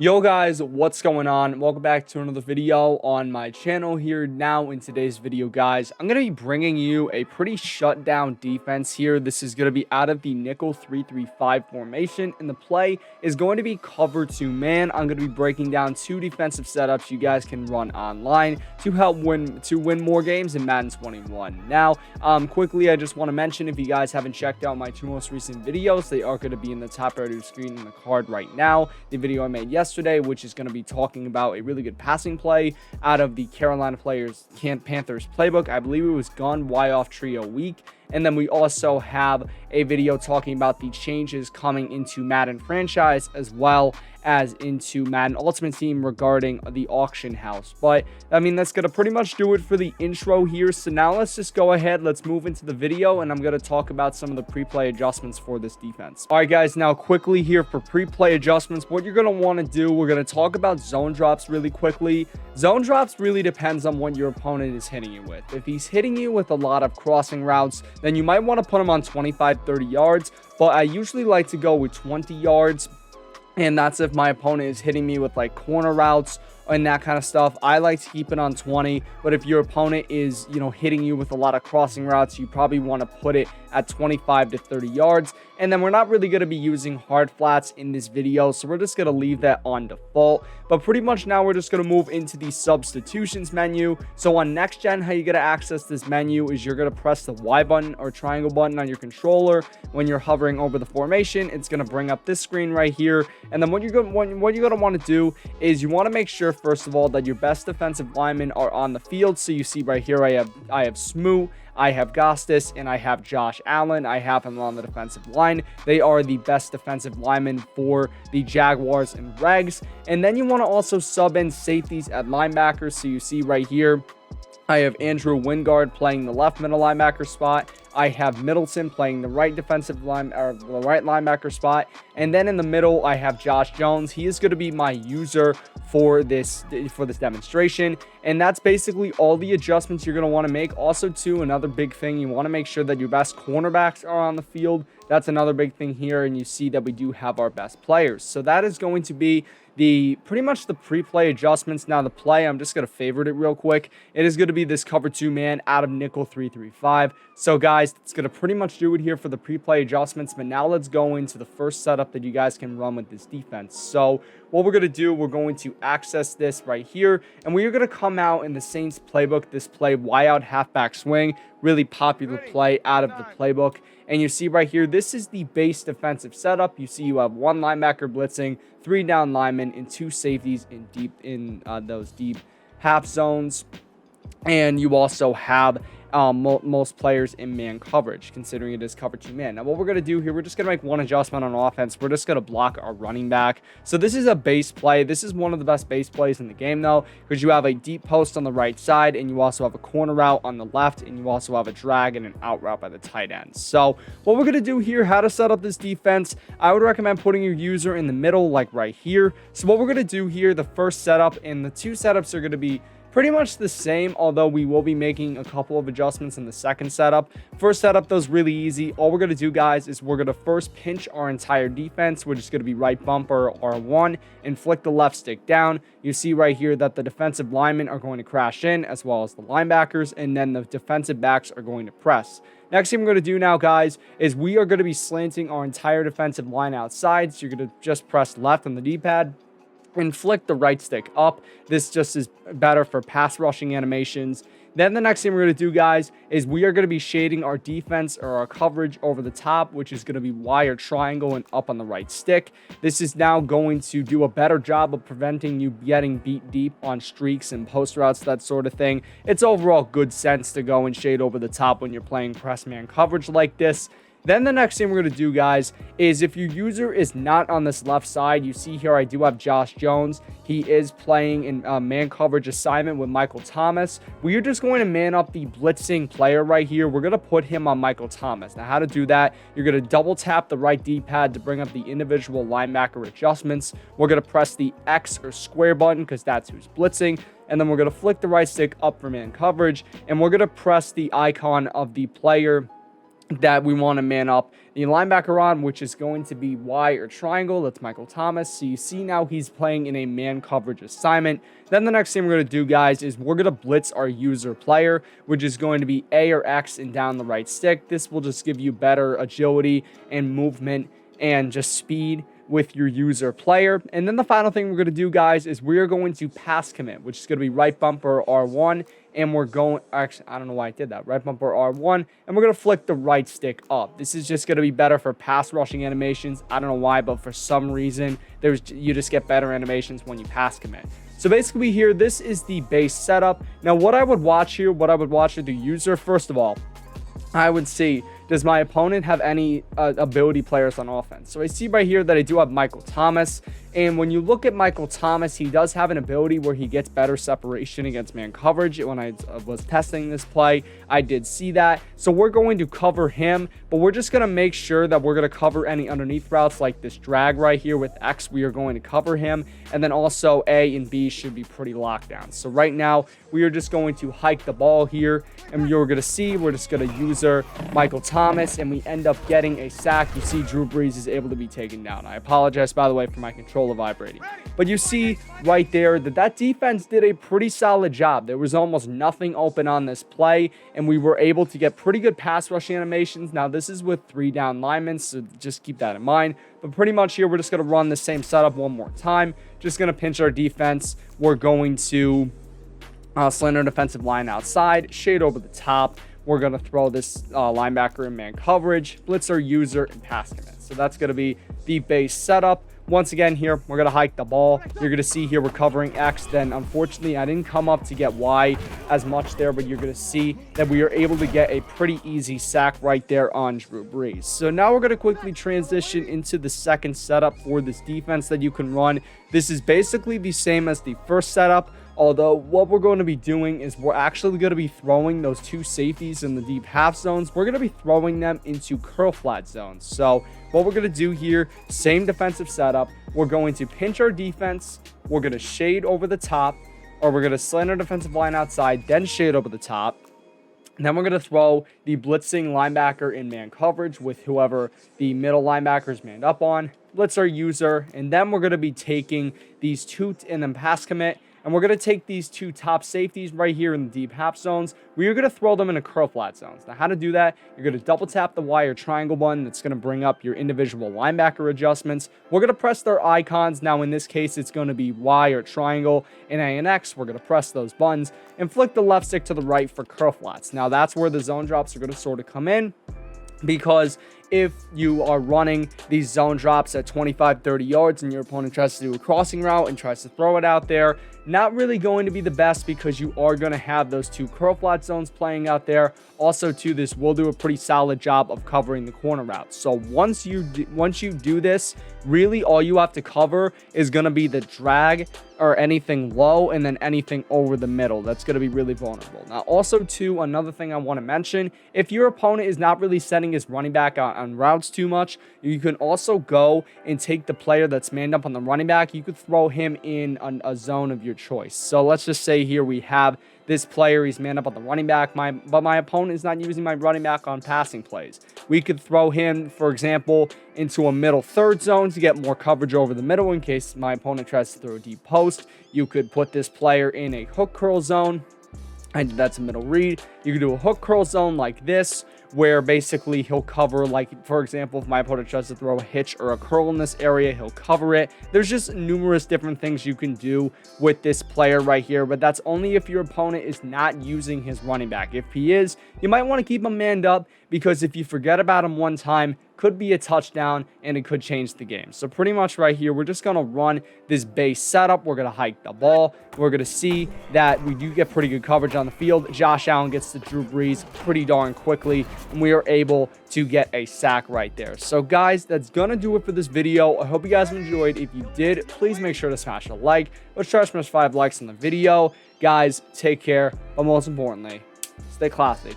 Yo guys, what's going on? Welcome back to another video on my channel here. Now in today's video, guys, I'm going to be bringing you a pretty shut down defense here. This is going to be out of the nickel 3-3-5 formation, and the play is going to be cover 2 man. I'm going to be breaking down 2 defensive setups you guys can run online to help win more games in Madden 21. Now, quickly, I just want to mention, if you guys haven't checked out my 2 most recent videos, they are going to be in the top right of your screen in the card right now. The video I made yesterday, which is going to be talking about a really good passing play out of the Carolina Panthers playbook. I believe it was Gun Y Off Trio Week. And then we also have a video talking about the changes coming into Madden franchise as well as into Madden Ultimate Team regarding the auction house. But I mean, that's going to pretty much do it for the intro here. So now let's just go ahead. Let's move into the video, and I'm going to talk about some of the pre-play adjustments for this defense. All right, guys, now quickly here for pre-play adjustments, what you're going to want to do, we're going to talk about zone drops really quickly. Zone drops really depends on what your opponent is hitting you with. If he's hitting you with a lot of crossing routes, then you might want to put him on 25-30 yards, but I usually like to go with 20 yards. And that's if my opponent is hitting me with like corner routes and that kind of stuff. I like to keep it on 20, but if your opponent is, hitting you with a lot of crossing routes, you probably want to put it at 25 to 30 yards. And then we're not really going to be using hard flats in this video, so we're just going to leave that on default. But pretty much now we're just going to move into the substitutions menu. So on next gen, how you're going to access this menu is you're going to press the Y button or triangle button on your controller. When you're hovering over the formation, it's going to bring up this screen right here. And then what you're going to want to do is you want to make sure, first of all, that your best defensive linemen are on the field. So you see right here, I have Smoo, I have Gostis, and I have Josh Allen. I have him on the defensive line. They are the best defensive linemen for the Jaguars and Regs. And then you want to also sub in safeties at linebackers. So you see right here, I have Andrew Wingard playing the left middle linebacker spot. I have Middleton playing the right linebacker spot. And then in the middle, I have Josh Jones. He is going to be my user for this demonstration. And that's basically all the adjustments you're going to want to make. Also, too, another big thing, you want to make sure that your best cornerbacks are on the field. That's another big thing here. And you see that we do have our best players. So that is going to be pretty much the pre-play adjustments. Now the play, I'm just going to favorite it real quick. It is going to be this cover 2 man out of nickel 3-3-5. So guys, it's going to pretty much do it here for the pre-play adjustments. But now let's go into the first setup that you guys can run with this defense. So what we're going to do, we're going to access this right here, and we are going to come out in the Saints playbook, this play, Y out halfback swing, really popular play out of the playbook. And you see right here, this is the base defensive setup. You see you have 1 linebacker blitzing, 3 down linemen, and 2 safeties in those deep half zones. And you also have most players in man coverage, considering it is cover 2 man. Now what we're going to do here, we're just going to make one adjustment on offense. We're just going to block our running back. So this is a base play. This is one of the best base plays in the game, though, because you have a deep post on the right side, and you also have a corner route on the left, and you also have a drag and an out route by the tight end. So what we're going to do here, how to set up this defense, I would recommend putting your user in the middle, like right here. So what we're going to do here, the first setup, and the 2 setups are going to be pretty much the same, although we will be making a couple of adjustments in the second setup. First setup, though, is really easy. All we're going to do, guys, is we're going to first pinch our entire defense, which is going to be right bumper R1, and flick the left stick down. You see right here that the defensive linemen are going to crash in, as well as the linebackers, and then the defensive backs are going to press. Next thing we're going to do now, guys, is we are going to be slanting our entire defensive line outside. So you're going to just press left on the D-pad and flick the right stick up. This just is better for pass rushing animations. Then the next thing we're going to do, guys, is we are going to be shading our defense or our coverage over the top, which is going to be Y or triangle and up on the right stick. This is now going to do a better job of preventing you getting beat deep on streaks and post routes, that sort of thing. It's overall good sense to go and shade over the top when you're playing press man coverage like this. Then the next thing we're going to do, guys, is if your user is not on this left side, you see here I do have Josh Jones. He is playing in man coverage assignment with Michael Thomas. We are just going to man up the blitzing player right here. We're going to put him on Michael Thomas. Now, how to do that? You're going to double tap the right D-pad to bring up the individual linebacker adjustments. We're going to press the X or square button because that's who's blitzing. And then we're going to flick the right stick up for man coverage. And we're going to press the icon of the player that we want to man up the linebacker on, which is going to be Y or triangle. That's Michael Thomas. So you see now he's playing in a man coverage assignment. Then the next thing we're going to do, guys, is we're going to blitz our user player, which is going to be A or X and down the right stick. This will just give you better agility and movement and just speed with your user player. And then the final thing we're going to do, guys, is we are going to pass commit, which is going to be right bumper R1. And we're going, actually, I don't know why I did that. Right bumper R1. And we're going to flick the right stick up. This is just going to be better for pass rushing animations. I don't know why, but for some reason, you just get better animations when you pass commit. So basically here, this is the base setup. Now, what I would watch here, the user, first of all, I would see, does my opponent have any ability players on offense? So I see right here that I do have Michael Thomas. And when you look at Michael Thomas, he does have an ability where he gets better separation against man coverage. When I was testing this play, I did see that. So we're going to cover him, but we're just going to make sure that we're going to cover any underneath routes like this drag right here with X. We are going to cover him. And then also A and B should be pretty locked down. So right now, we are just going to hike the ball here. And you're going to see, we're just going to user Michael Thomas, and we end up getting a sack. You see Drew Brees is able to be taken down. I apologize, by the way, for my controller vibrating. But you see right there that defense did a pretty solid job. There was almost nothing open on this play, and we were able to get pretty good pass rush animations. Now, this is with 3 down linemen, so just keep that in mind. But pretty much here, we're just going to run the same setup one more time. Just going to pinch our defense. We're going to slant our defensive line outside, shade over the top. We're going to throw this linebacker in man coverage, blitz our user, and pass commit. So that's going to be the base setup. Once again here, we're going to hike the ball. You're going to see here we're covering X. Then, unfortunately, I didn't come up to get Y as much there, but you're going to see that we are able to get a pretty easy sack right there on Drew Brees. So now we're going to quickly transition into the second setup for this defense that you can run. This is basically the same as the first setup, although what we're going to be doing is we're actually going to be throwing those 2 safeties in the deep half zones. We're going to be throwing them into curl flat zones. So what we're going to do here, same defensive setup. We're going to pinch our defense. We're going to shade over the top, or we're going to slant our defensive line outside, then shade over the top. And then we're going to throw the blitzing linebacker in man coverage with whoever the middle linebacker is manned up on. Blitz our user, and then we're going to be taking these 2 and then pass commit. And we're going to take these 2 top safeties right here in the deep half zones. We are going to throw them in a curl flat zones. Now, how to do that? You're going to double tap the Y or triangle button. That's going to bring up your individual linebacker adjustments. We're going to press their icons. Now, in this case, it's going to be Y or triangle and A and X. We're going to press those buttons and flick the left stick to the right for curl flats. Now, that's where the zone drops are going to sort of come in, because if you are running these zone drops at 25-30 yards and your opponent tries to do a crossing route and tries to throw it out there, not really going to be the best, because you are going to have those 2 curl flat zones playing out there. Also, too, this will do a pretty solid job of covering the corner route. So once you do this, really all you have to cover is going to be the drag or anything low, and then anything over the middle. That's going to be really vulnerable. Now, also, too, another thing I want to mention, if your opponent is not really setting his running back on routes too much, you can also go and take the player that's manned up on the running back. You could throw him in a zone of your choice. So let's just say here we have this player, he's manned up on the running back, but my opponent is not using my running back on passing plays. We could throw him, for example, into a middle third zone to get more coverage over the middle in case my opponent tries to throw a deep post. You could put this player in a hook curl zone, and that's a middle read. You could do a hook curl zone like this, where basically he'll cover, like, for example, if my opponent tries to throw a hitch or a curl in this area, he'll cover it. There's just numerous different things you can do with this player right here, but that's only if your opponent is not using his running back. If he is, you might want to keep him manned up, because if you forget about him one time, could be a touchdown, and it could change the game. So pretty much right here, we're just going to run this base setup. We're going to hike the ball. We're going to see that we do get pretty good coverage on the field. Josh Allen gets to Drew Brees pretty darn quickly, and we are able to get a sack right there. So guys, that's going to do it for this video. I hope you guys enjoyed. If you did, please make sure to smash a like. Let's try to smash 5 likes on the video. Guys, take care, but most importantly, stay classy.